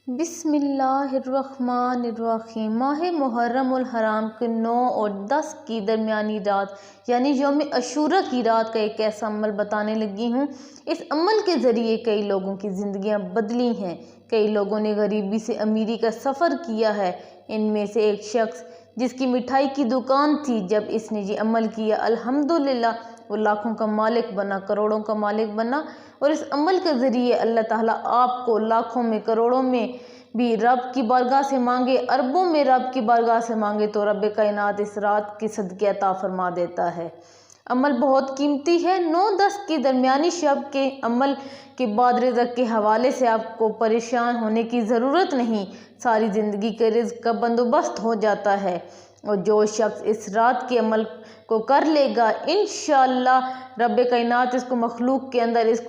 بسم اللہ الرحمن الرحیم۔ ماہ محرم الحرام کے 9 اور 10 کی درمیانی رات یعنی یوم عاشوراء کی رات کا ایک ایسا عمل بتانے لگی ہوں۔ اس عمل کے ذریعے کئی لوگوں کی زندگیاں بدلی ہیں، کئی لوگوں نے غریبی سے امیری کا سفر کیا ہے۔ ان میں سے ایک شخص جس کی مٹھائی کی دکان تھی، جب اس نے یہ عمل کیا الحمدللہ وہ لاکھوں کا مالک بنا، کروڑوں کا مالک بنا۔ اور اس عمل کے ذریعے اللہ تعالیٰ آپ کو لاکھوں میں، کروڑوں میں بھی رب کی بارگاہ سے مانگے، اربوں میں رب کی بارگاہ سے مانگے تو رب کائنات اس رات کی صدقے عطا فرما دیتا ہے۔ عمل بہت قیمتی ہے۔ 9-10 کی درمیانی شب کے عمل کے بعد رزق کے حوالے سے آپ کو پریشان ہونے کی ضرورت نہیں، ساری زندگی کے رزق کا بندوبست ہو جاتا ہے۔ اور جو شخص اس رات کے عمل کو کر لے گا انشاءاللہ رب کائنات اس کو مخلوق کے اندر اس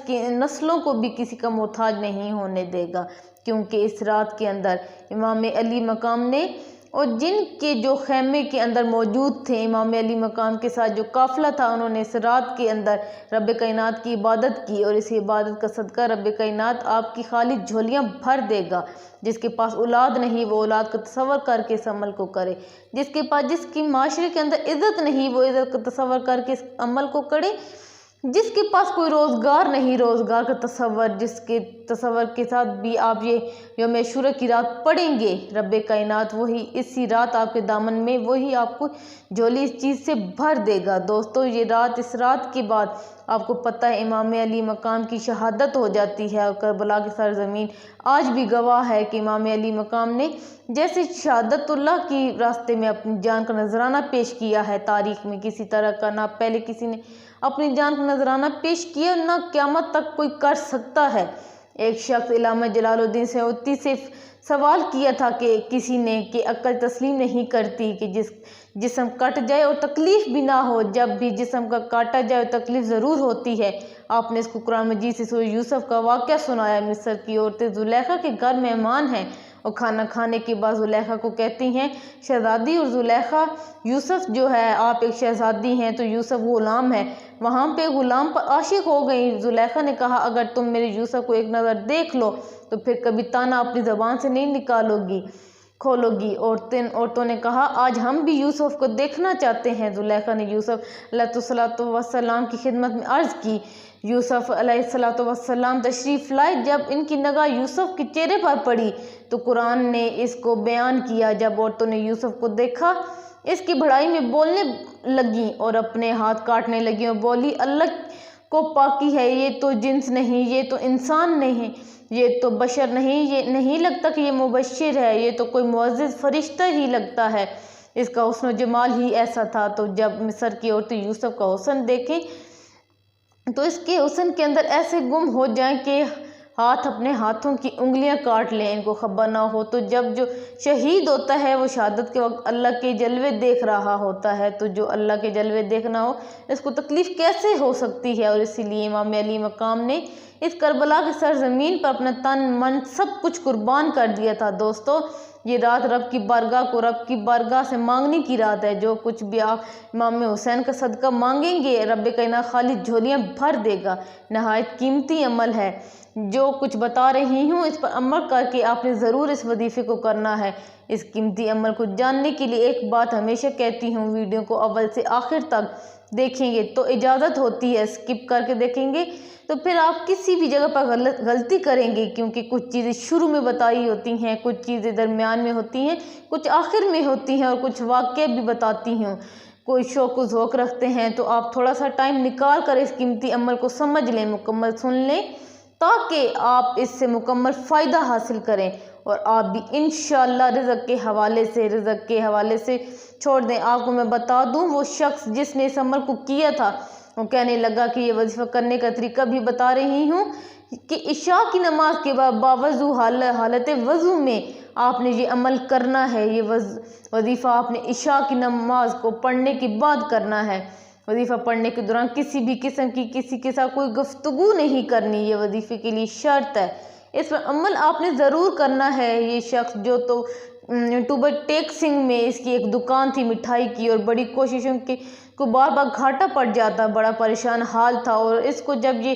کی نسلوں کو بھی کسی کا محتاج نہیں ہونے دے گا، کیونکہ اس رات کے اندر امام علی مقام نے اور جن کے جو خیمے کے اندر موجود تھے، امام علی مقام کے ساتھ جو قافلہ تھا، انہوں نے اس رات کے اندر رب کائنات کی عبادت کی، اور اس عبادت کا صدقہ رب کائنات آپ کی خالی جھولیاں بھر دے گا۔ جس کے پاس اولاد نہیں وہ اولاد کا تصور کر کے اس عمل کو کرے، جس کی معاشرے کے اندر عزت نہیں وہ عزت کا تصور کر کے اس عمل کو کرے، جس کے پاس کوئی روزگار نہیں روزگار کا تصور، جس کے تصور کے ساتھ بھی آپ یہ یوم عاشوراء کی رات پڑھیں گے، رب کائنات وہی اسی رات آپ کے دامن میں وہی آپ کو جھولی اس چیز سے بھر دے گا۔ دوستو اس رات کے بعد آپ کو پتہ ہے امام علی مقام کی شہادت ہو جاتی ہے، اور کربلا کی سرزمین آج بھی گواہ ہے کہ امام علی مقام نے جیسے شہادت اللہ کی راستے میں اپنی جان کا نذرانہ پیش کیا ہے، تاریخ میں کسی طرح کا نہ پہلے کسی نے اپنی جان کا نذرانہ پیش کیا، نہ قیامت تک کوئی کر سکتا ہے۔ ایک شخص علامہ جلال الدین سیوطی سے سوال کیا تھا کہ کسی نے کہ عقل تسلیم نہیں کرتی کہ جسم کٹ جائے اور تکلیف بھی نہ ہو، جب بھی جسم کا کاٹا جائے اور تکلیف ضرور ہوتی ہے۔ آپ نے اس کو قرآن مجید سے سورہ یوسف کا واقعہ سنایا۔ مصر کی عورتیں زلیخا کے گھر مہمان ہیں اور کھانا کھانے کے بعد زلیخا کو کہتی ہیں شہزادی، اور زلیخا یوسف جو ہے آپ ایک شہزادی ہیں تو یوسف غلام ہے، وہاں پہ غلام پر عاشق ہو گئی۔ زلیخا نے کہا اگر تم میرے یوسف کو ایک نظر دیکھ لو تو پھر کبھی تانا اپنی زبان سے نہیں کھولو گی۔ عورتوں نے کہا آج ہم بھی یوسف کو دیکھنا چاہتے ہیں۔ زلیخا نے یوسف علیہ السلام کی خدمت میں عرض کی۔ یوسف علیہ السلام تشریف لائے۔ جب ان کی نگاہ یوسف کے چہرے پر پڑی تو قرآن نے اس کو بیان کیا۔ جب عورتوں نے یوسف کو دیکھا اس کی بڑائی میں بولنے لگیں اور اپنے ہاتھ کاٹنے لگیں اور بولی اللہ کو پاکی ہے، یہ تو جنس نہیں، یہ تو انسان نہیں، یہ تو بشر نہیں، یہ نہیں لگتا کہ یہ مبشر ہے، یہ تو کوئی معزز فرشتہ ہی لگتا ہے، اس کا حسن و جمال ہی ایسا تھا۔ تو جب مصر کی عورتیں یوسف کا حسن دیکھیں تو اس کے حسن کے اندر ایسے گم ہو جائیں کہ اپنے ہاتھوں کی انگلیاں کاٹ لیں، ان کو خبر نہ ہو۔ تو جب جو شہید ہوتا ہے وہ شہادت کے وقت اللہ کے جلوے دیکھ رہا ہوتا ہے، تو جو اللہ کے جلوے دیکھنا ہو اس کو تکلیف کیسے ہو سکتی ہے؟ اور اسی لیے امام علی مقام نے اس کربلا کی سرزمین پر اپنا تن من سب کچھ قربان کر دیا تھا۔ دوستو یہ رات رب کی بارگاہ سے مانگنے کی رات ہے۔ جو کچھ بھی آپ امام حسین کا صدقہ مانگیں گے رب کائنات خالی جھولیاں بھر دے گا۔ نہایت قیمتی عمل ہے۔ جو کچھ بتا رہی ہوں اس پر عمل کر کے آپ نے ضرور اس وظیفے کو کرنا ہے۔ اس قیمتی عمل کو جاننے کے لیے ایک بات ہمیشہ کہتی ہوں، ویڈیو کو اول سے آخر تک دیکھیں گے تو اجازت ہوتی ہے، اسکپ کر کے دیکھیں گے تو پھر آپ کسی بھی جگہ پر غلطی کریں گے، کیونکہ کچھ چیزیں شروع میں بتائی ہوتی ہیں، کچھ چیزیں درمیان میں ہوتی ہیں، کچھ آخر میں ہوتی ہیں اور کچھ واقعہ بھی بتاتی ہوں۔ کوئی شوق و ذوق رکھتے ہیں تو آپ تھوڑا سا ٹائم نکال کر اس قیمتی عمل کو سمجھ لیں، مکمل سن لیں، تاکہ آپ اس سے مکمل فائدہ حاصل کریں اور آپ بھی انشاءاللہ رزق کے حوالے سے چھوڑ دیں۔ آپ کو میں بتا دوں وہ شخص جس نے اس عمل کو کیا تھا وہ کہنے لگا کہ یہ وظیفہ کرنے کا طریقہ بھی بتا رہی ہوں کہ عشاء کی نماز کے بعد باوضو حالت وضو میں آپ نے یہ عمل کرنا ہے۔ یہ وظیفہ آپ نے عشاء کی نماز کو پڑھنے کے بعد کرنا ہے۔ وظیفہ پڑھنے کے دوران کسی بھی قسم کی کسی کے ساتھ کوئی گفتگو نہیں کرنی، یہ وظیفے کے لیے شرط ہے۔ اس پر عمل آپ نے ضرور کرنا ہے۔ یہ شخص جو تو یوٹیوبر ٹیک سنگھ میں اس کی ایک دکان تھی مٹھائی کی، اور بڑی کوششوں کو بار بار گھاٹا پڑ جاتا، بڑا پریشان حال تھا، اور اس کو جب یہ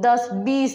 10, 20,